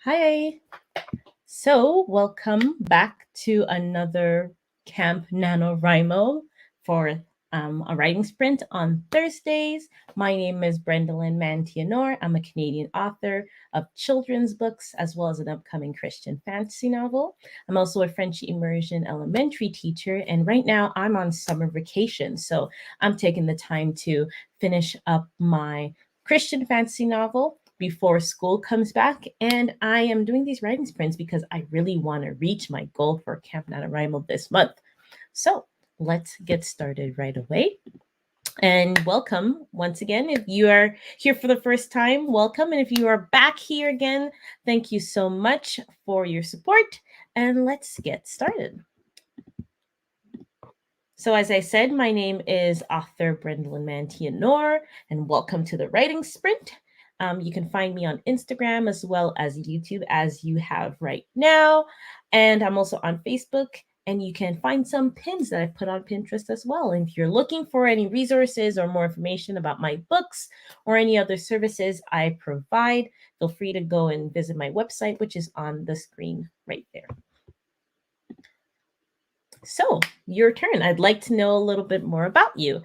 Hi. So, welcome back to another Camp NaNoWriMo for a writing sprint on Thursdays. My name is Brendalyn Mantianor. I'm a Canadian author of children's books as well as an upcoming Christian fantasy novel. I'm also a French immersion elementary teacher, and right now I'm on summer vacation. So, I'm taking the time to finish up my Christian fantasy novel before school comes back. And I am doing these writing sprints because I really want to reach my goal for Camp NaNoWriMo this month. So let's get started right away. And welcome once again. If you are here for the first time, welcome. And if you are back here again, thank you so much for your support. And let's get started. So, as I said, my name is author Brendalyn Mantianor, and welcome to the Writing Sprint. You can find me on Instagram as well as YouTube, as you have right now. And I'm also on Facebook, and you can find some pins that I put on Pinterest as well. And if you're looking for any resources or more information about my books or any other services I provide, feel free to go and visit my website, which is on the screen right there. So, your turn. I'd like to know a little bit more about you.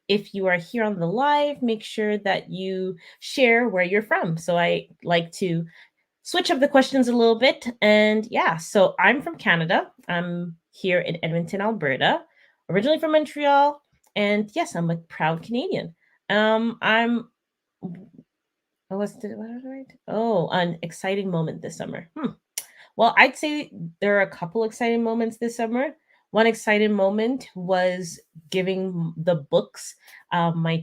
If you are here on the live, make sure that you share where you're from. So, I like to switch up the questions a little bit. And yeah, so I'm from Canada. I'm here in Edmonton, Alberta, originally from Montreal. And yes, I'm a proud Canadian. I'm. What did I write? Oh, an exciting moment this summer. Well, I'd say there are a couple exciting moments this summer. One exciting moment was giving the books my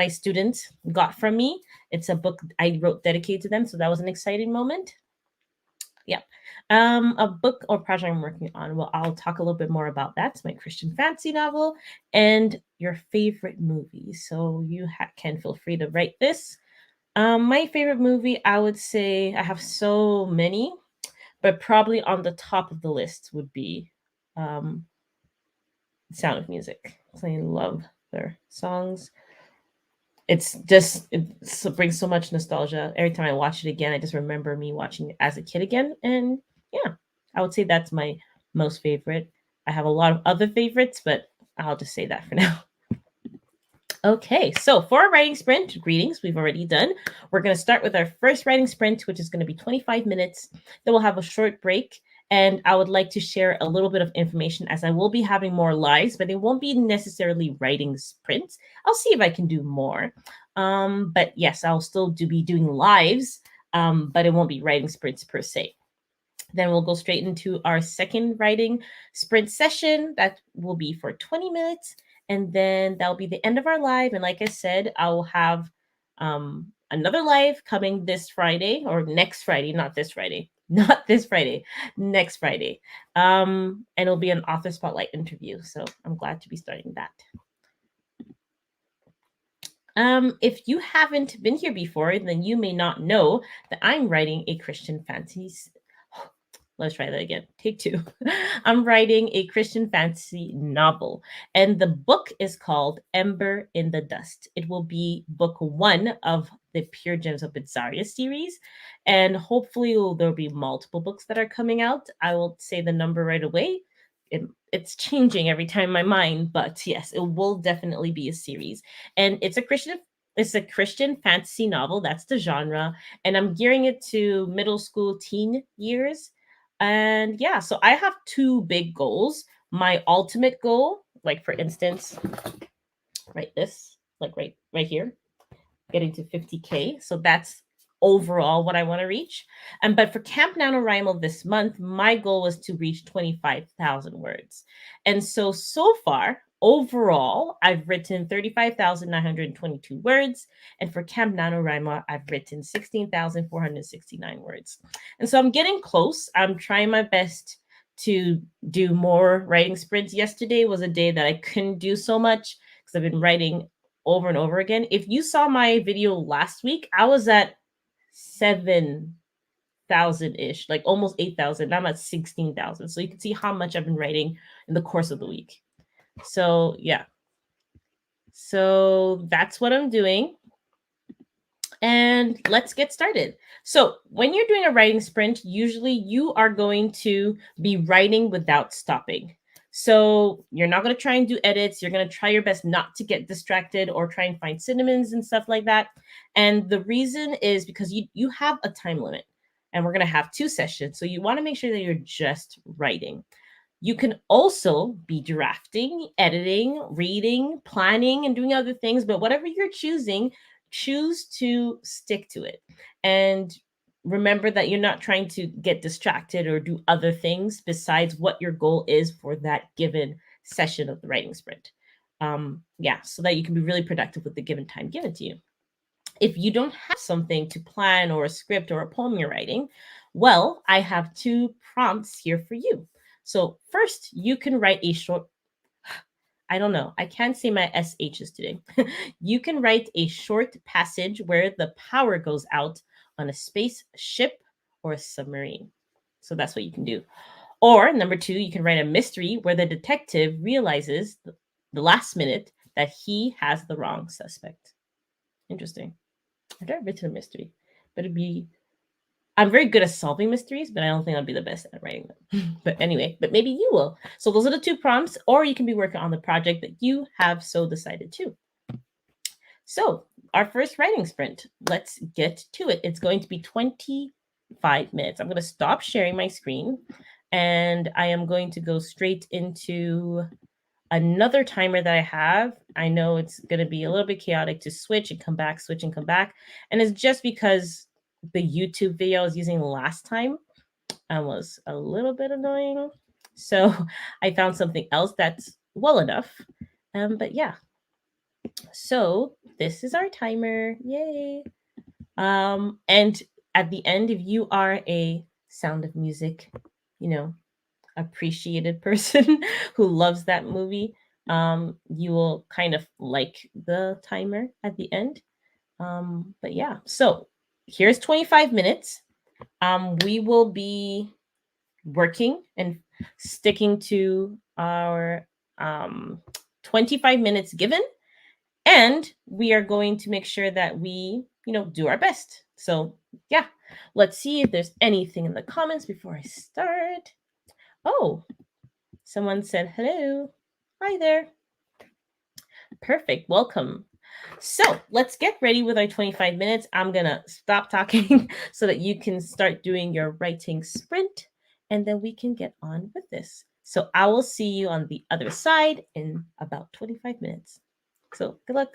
students got from me. It's a book I wrote dedicated to them, so that was an exciting moment. Yeah. A book or project I'm working on. Well, I'll talk a little bit more about that. It's my Christian fantasy novel and your favorite movie. So you can feel free to write this. My favorite movie, I would say I have so many, but probably on the top of the list would be um, Sound of Music. I love their songs. It brings so much nostalgia. Every time I watch it again, I just remember me watching it as a kid again. And yeah, I would say that's my most favorite. I have a lot of other favorites, but I'll just say that for now. Okay, so for our writing sprint, greetings, we've already done. We're going to start with our first writing sprint, which is going to be 25 minutes. Then we'll have a short break. And I would like to share a little bit of information as I will be having more lives, but it won't be necessarily writing sprints. I'll see if I can do more. But yes, I'll still be doing lives, but it won't be writing sprints per se. Then we'll go straight into our second writing sprint session. That will be for 20 minutes. And then that'll be the end of our live. And like I said, I will have another live coming this Friday or next Friday, not this Friday, not this Friday, next Friday. And it'll be an author spotlight interview. So I'm glad to be starting that. If you haven't been here before, then you may not know that I'm writing a Christian fantasy. Let's try that again. Take two. I'm writing a Christian fantasy novel, and the book is called Ember in the Dust. It will be book one of the Pure Gems of Bizarria series, and hopefully there'll be multiple books that are coming out. I will say the number right away. It's changing every time in my mind, but yes, it will definitely be a series, and it's a Christian fantasy novel. That's the genre, and I'm gearing it to middle school teen years. And yeah, so I have two big goals. My ultimate goal, like for instance, right here, getting to 50K. So that's overall what I want to reach. And but for Camp NaNoWriMo this month, my goal was to reach 25,000 words. And so far, overall, I've written 35,922 words. And for Camp NaNoWriMo, I've written 16,469 words. And so I'm getting close. I'm trying my best to do more writing sprints. Yesterday was a day that I couldn't do so much because I've been writing over and over again. If you saw my video last week, I was at 7,000 ish, like almost 8,000. I'm at 16,000. So you can see how much I've been writing in the course of the week. So yeah. So that's what I'm doing. And let's get started. So, when you're doing a writing sprint, usually you are going to be writing without stopping. So, you're not going to try and do edits. You're going to try your best not to get distracted or try and find synonyms and stuff like that. And the reason is because you have a time limit and we're going to have 2 sessions. So, you want to make sure that you're just writing. You can also be drafting, editing, reading, planning, and doing other things, but whatever you're choosing, choose to stick to it. And remember that you're not trying to get distracted or do other things besides what your goal is for that given session of the writing sprint. Yeah, so that you can be really productive with the given time given to you. If you don't have something to plan or a script or a poem you're writing, well, I have 2 prompts here for you. So, first, you can write a short, I don't know, I can't say my SHs today. You can write a short passage where the power goes out on a spaceship or a submarine. So, that's what you can do. Or, number 2, you can write a mystery where the detective realizes the last minute that he has the wrong suspect. Interesting. I've never written a mystery, but I'm very good at solving mysteries, but I don't think I'll be the best at writing them. But anyway, but maybe you will. So those are the 2 prompts, or you can be working on the project that you have so decided to. So our first writing sprint, let's get to it. It's going to be 25 minutes. I'm going to stop sharing my screen and I am going to go straight into another timer that I have. I know it's going to be a little bit chaotic to switch and come back, switch and come back. And it's just because the YouTube video I was using last time was a little bit annoying. So I found something else that's well enough. But yeah, so this is our timer. Yay. And at the end, if you are a Sound of Music, you know, appreciated person who loves that movie, you will kind of like the timer at the end. But yeah, so here's 25 minutes. We will be working and sticking to our 25 minutes given, and we are going to make sure that we, do our best. So yeah, let's see if there's anything in the comments before I start. Oh, someone said hello. Hi there. Perfect. Welcome. So let's get ready with our 25 minutes. I'm going to stop talking so that you can start doing your writing sprint, and then we can get on with this. So I will see you on the other side in about 25 minutes. So good luck.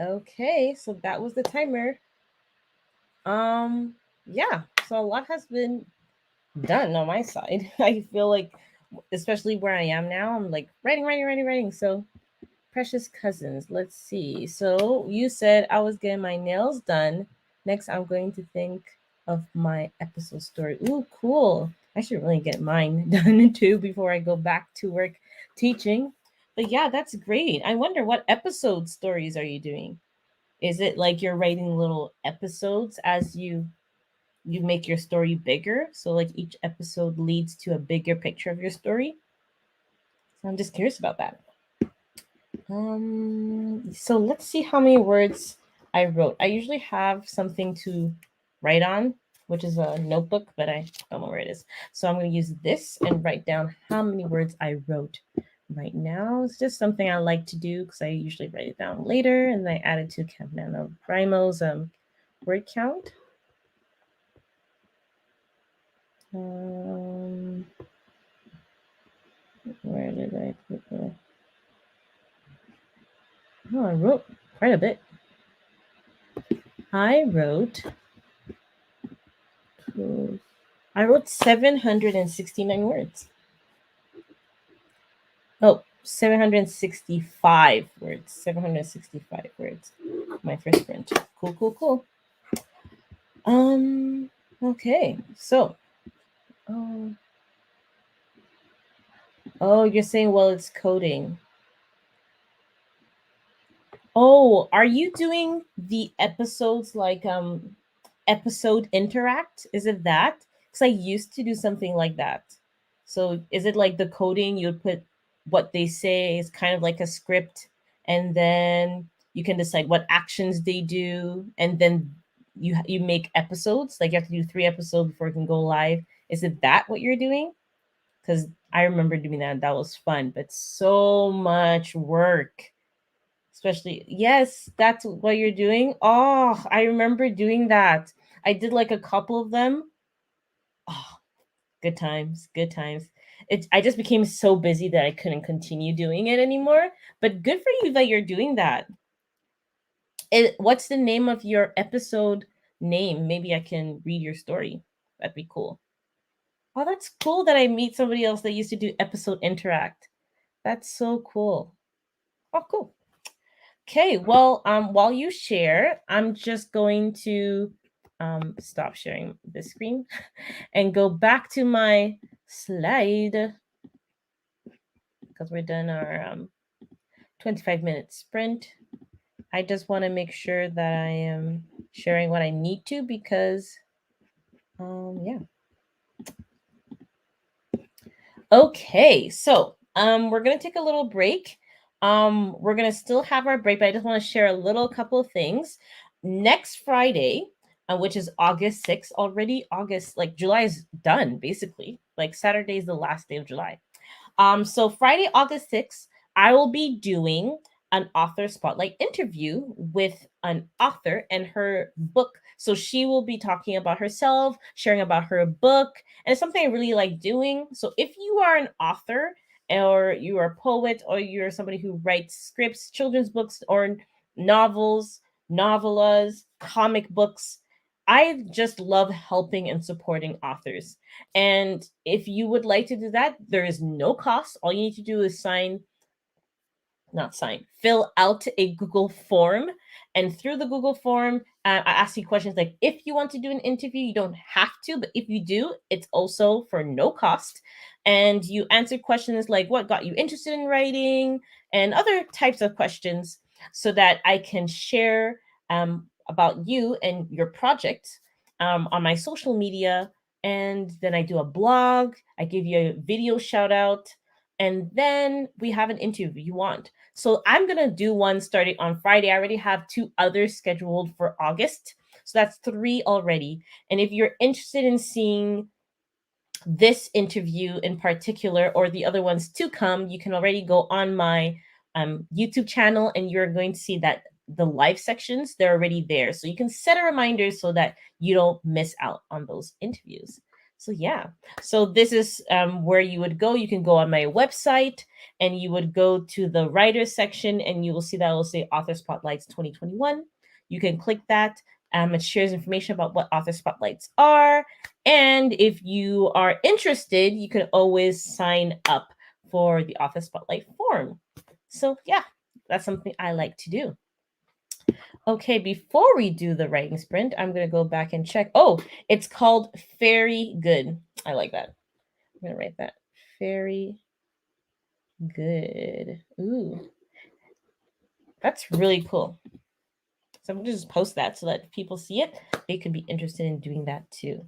Okay, so that was the timer. Yeah, so a lot has been done on my side. I feel like, especially where I am now, I'm like writing. So, precious cousins, let's see. So, you said I was getting my nails done. Next, I'm going to think of my episode story. Ooh, cool. I should really get mine done too before I go back to work teaching. But yeah, that's great. I wonder what episode stories are you doing? Is it like you're writing little episodes as you make your story bigger, so like each episode leads to a bigger picture of your story? So I'm just curious about that. So let's see how many words I wrote. I usually have something to write on, which is a notebook, but I don't know where it is. So I'm going to use this and write down how many words I wrote right now. It's just something I like to do because I usually write it down later and I add it to Camp NaNoWriMo's word count. Where did I put the? Oh, I wrote quite a bit. I wrote. I wrote 769 words. Oh, 765 words. 765 words. My first print. Cool. Okay. So, um, oh, you're saying, well, it's coding. Oh, are you doing the episodes like episode interact? Is it that? Because I used to do something like that. So is it like the coding? You would put what they say is kind of like a script, and then you can decide what actions they do, and then you make episodes. Like you have to do 3 episodes before it can go live. Is it that what you're doing? Because I remember doing that. That was fun, but so much work. Especially, yes, that's what you're doing. Oh, I remember doing that. I did like a couple of them. Oh, good times, good times. I just became so busy that I couldn't continue doing it anymore. But good for you that you're doing that. What's the name of your episode name? Maybe I can read your story. That'd be cool. Oh, that's cool that I meet somebody else that used to do episode interact. That's so cool. Oh, cool. Okay, well, while you share, I'm just going to stop sharing the screen and go back to my slide because we're done our 25-minute sprint. I just want to make sure that I am sharing what I need to because, yeah. Okay, so we're gonna take a little break. We're gonna still have our break, but I just want to share a little couple of things. Next Friday, which is August 6th, already August, like July is done basically. Like Saturday is the last day of July. So Friday, August 6th, I will be doing an author spotlight interview with an author and her book. So she will be talking about herself, sharing about her book, and it's something I really like doing. So if you are an author or you are a poet or you're somebody who writes scripts, children's books or novels, novellas, comic books, I just love helping and supporting authors. And if you would like to do that, there is no cost. All you need to do is fill out a Google form. And through the Google form, I ask you questions like if you want to do an interview, you don't have to, but if you do, it's also for no cost. And you answer questions like what got you interested in writing and other types of questions so that I can share about you and your project on my social media. And then I do a blog, I give you a video shout out, and then we have an interview you want. So I'm going to do one starting on Friday. I already have 2 others scheduled for August. So that's 3 already. And if you're interested in seeing this interview in particular or the other ones to come, you can already go on my YouTube channel and you're going to see that the live sections, they're already there. So you can set a reminder so that you don't miss out on those interviews. So yeah, so this is where you would go. You can go on my website and you would go to the writers section and you will see that it will say Author Spotlights 2021. You can click that. It shares information about what Author Spotlights are. And if you are interested, you can always sign up for the Author Spotlight form. So yeah, that's something I like to do. Okay, before we do the writing sprint, I'm going to go back and check. Oh, it's called Very Good. I like that. I'm going to write that. Very good. Ooh, that's really cool. So I'm going to just post that so that if people see it, they could be interested in doing that too.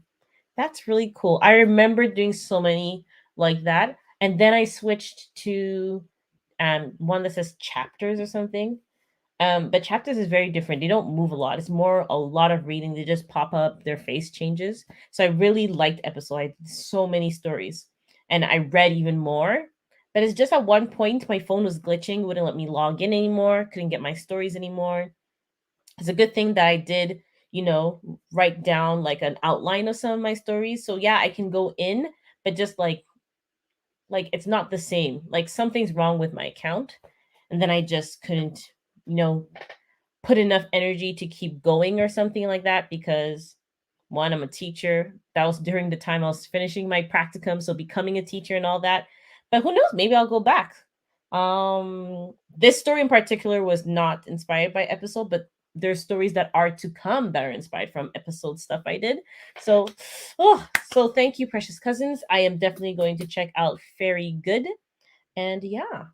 That's really cool. I remember doing so many like that. And then I switched to one that says chapters or something. But chapters is very different. They don't move a lot. It's more a lot of reading. They just pop up, their face changes. So I really liked episode. I did so many stories. And I read even more. But it's just at one point my phone was glitching, wouldn't let me log in anymore, couldn't get my stories anymore. It's a good thing that I did, write down like an outline of some of my stories. So yeah, I can go in, but just like it's not the same. Like something's wrong with my account. And then I just couldn't, you know, put enough energy to keep going or something like that because one, I'm a teacher. That was during the time I was finishing my practicum, so becoming a teacher and all that. But who knows? Maybe I'll go back. This story in particular was not inspired by episode, but there's stories that are to come that are inspired from episode stuff I did. So, so thank you, precious cousins. I am definitely going to check out Very Good. And yeah,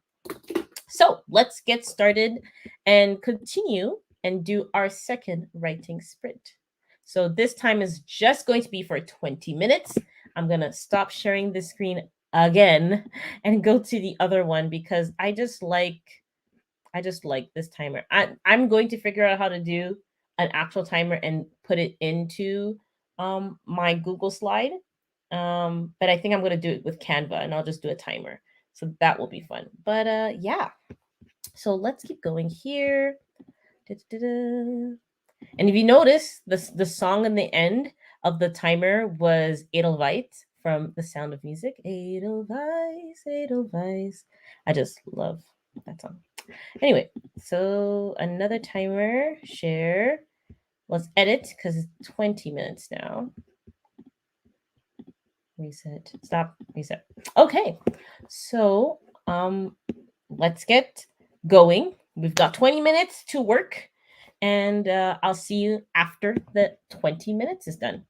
so let's get started and continue and do our second writing sprint. So this time is just going to be for 20 minutes. I'm going to stop sharing the screen again and go to the other one because I just like this timer. I'm going to figure out how to do an actual timer and put it into my Google slide. But I think I'm going to do it with Canva and I'll just do a timer. So that will be fun. But yeah. So let's keep going here. Da-da-da-da. And if you notice, the song in the end of the timer was Edelweiss from The Sound of Music. Edelweiss, Edelweiss. I just love that song. Anyway, so another timer, share. Let's edit because it's 20 minutes now. Reset, stop, reset. Okay, so let's get going. We've got 20 minutes to work, and I'll see you after the 20 minutes is done.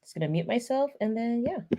Just gonna mute myself, and then yeah.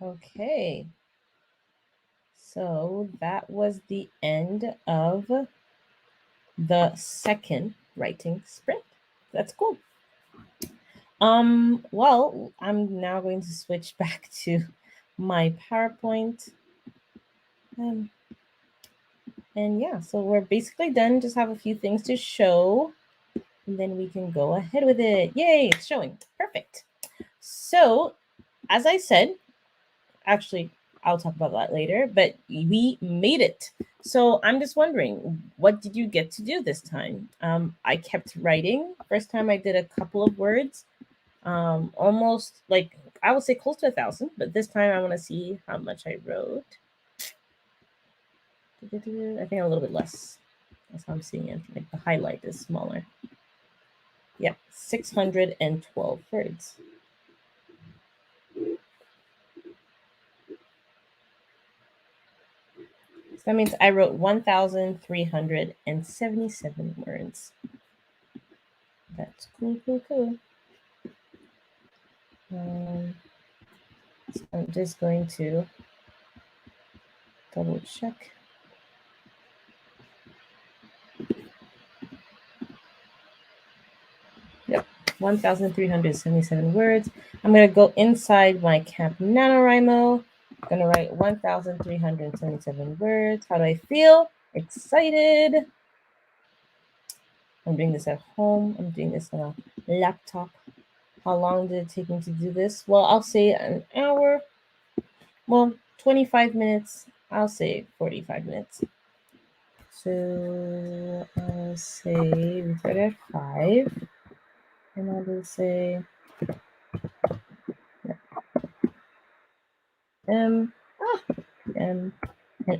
Okay. So that was the end of the second writing sprint. That's cool. Well, I'm now going to switch back to my PowerPoint. And yeah, so we're basically done. Just have a few things to show, and then we can go ahead with it. Yay, it's showing. Perfect. So, as I said, actually, I'll talk about that later, but we made it. So I'm just wondering, what did you get to do this time? I kept writing. First time I did a couple of words, almost like I would say close to 1,000, but this time I want to see how much I wrote. I think a little bit less. That's how I'm seeing it. Like the highlight is smaller. Yeah, 612 words. So that means I wrote 1,377 words. That's cool, cool, cool. So I'm just going to double check. Yep, 1,377 words. I'm going to go inside my Camp NaNoWriMo. I'm going to write 1,377 words. How do I feel? Excited. I'm doing this at home. I'm doing this on a laptop. How long did it take me to do this? Well, I'll say an hour. Well, 25 minutes. I'll say 45 minutes. So I'll say we start at 5. And I will say and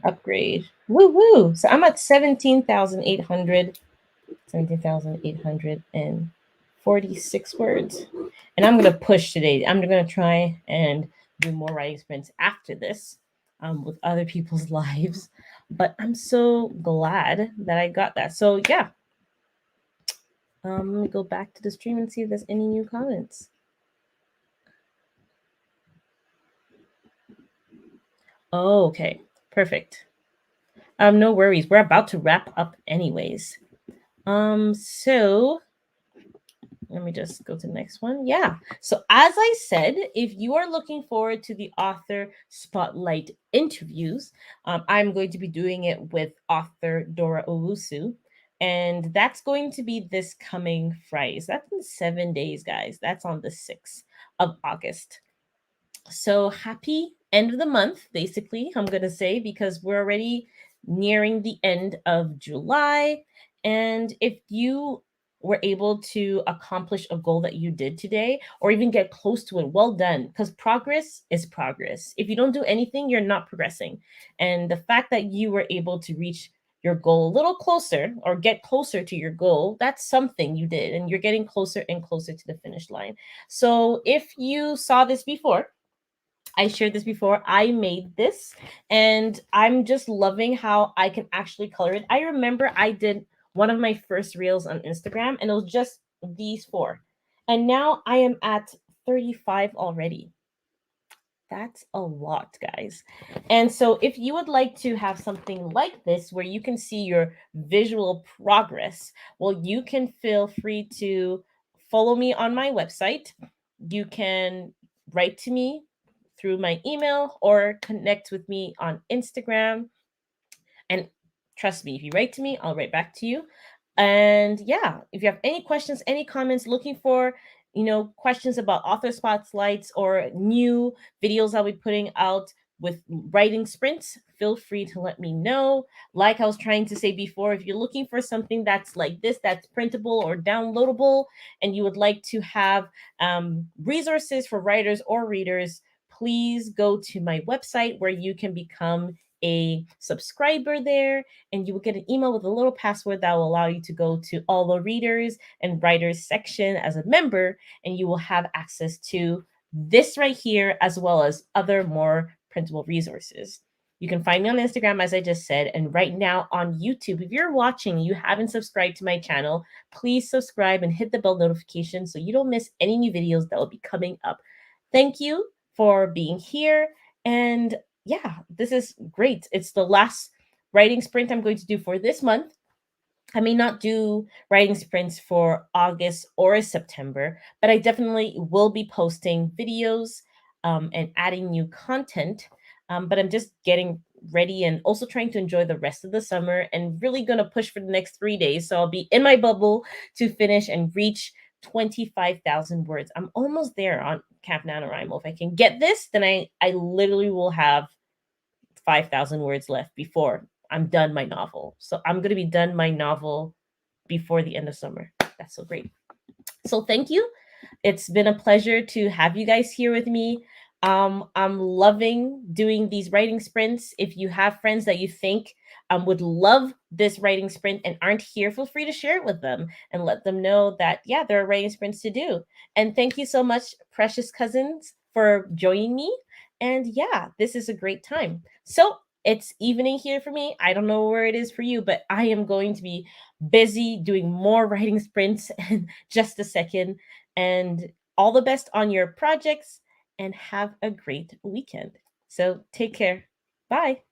upgrade. Woo woo! So I'm at 17,846 words. And I'm gonna push today. I'm gonna try and do more writing sprints after this with other people's lives. But I'm so glad that I got that. So yeah. Let me go back to the stream and see if there's any new comments. Oh, okay. Perfect. No worries. We're about to wrap up anyways. So let me just go to the next one. Yeah. So as I said, if you are looking forward to the author spotlight interviews, I'm going to be doing it with author Dora Owusu. And that's going to be this coming Friday. So that's in 7 days, guys. That's on the 6th of August. So happy end of the month, basically, I'm going to say, because we're already nearing the end of July. And if you were able to accomplish a goal that you did today, or even get close to it, well done, because progress is progress. If you don't do anything, you're not progressing. And the fact that you were able to reach your goal a little closer or get closer to your goal, that's something you did. And you're getting closer and closer to the finish line. So if you saw this before, I shared this before. I made this and I'm just loving how I can actually color it. I remember I did one of my first reels on Instagram and it was just these 4. And now I am at 35 already. That's a lot, guys. And so if you would like to have something like this where you can see your visual progress, well, you can feel free to follow me on my website. You can write to me through my email or connect with me on Instagram. And trust me, if you write to me, I'll write back to you. And yeah, if you have any questions, any comments, looking for, questions about author spotlights or new videos I'll be putting out with writing sprints, feel free to let me know. Like I was trying to say before, if you're looking for something that's like this, that's printable or downloadable, and you would like to have resources for writers or readers, please go to my website where you can become a subscriber there, and you will get an email with a little password that will allow you to go to all the readers and writers section as a member, and you will have access to this right here as well as other more printable resources. You can find me on Instagram, as I just said, and right now on YouTube. If you're watching, you haven't subscribed to my channel, please subscribe and hit the bell notification so you don't miss any new videos that will be coming up. Thank you for being here. And yeah, this is great. It's the last writing sprint I'm going to do for this month. I may not do writing sprints for August or September, but I definitely will be posting videos and adding new content. But I'm just getting ready and also trying to enjoy the rest of the summer and really going to push for the next 3 days. So I'll be in my bubble to finish and reach 25,000 words. I'm almost there on Camp NaNoWriMo. If I can get this, then I literally will have 5,000 words left before I'm done my novel. So I'm going to be done my novel before the end of summer. That's so great. So thank you. It's been a pleasure to have you guys here with me. I'm loving doing these writing sprints. If you have friends that you think would love this writing sprint and aren't here, feel free to share it with them and let them know that, yeah, there are writing sprints to do. And thank you so much, precious cousins, for joining me. And yeah, this is a great time. So it's evening here for me. I don't know where it is for you, but I am going to be busy doing more writing sprints in just a second. And all the best on your projects and have a great weekend. So take care. Bye.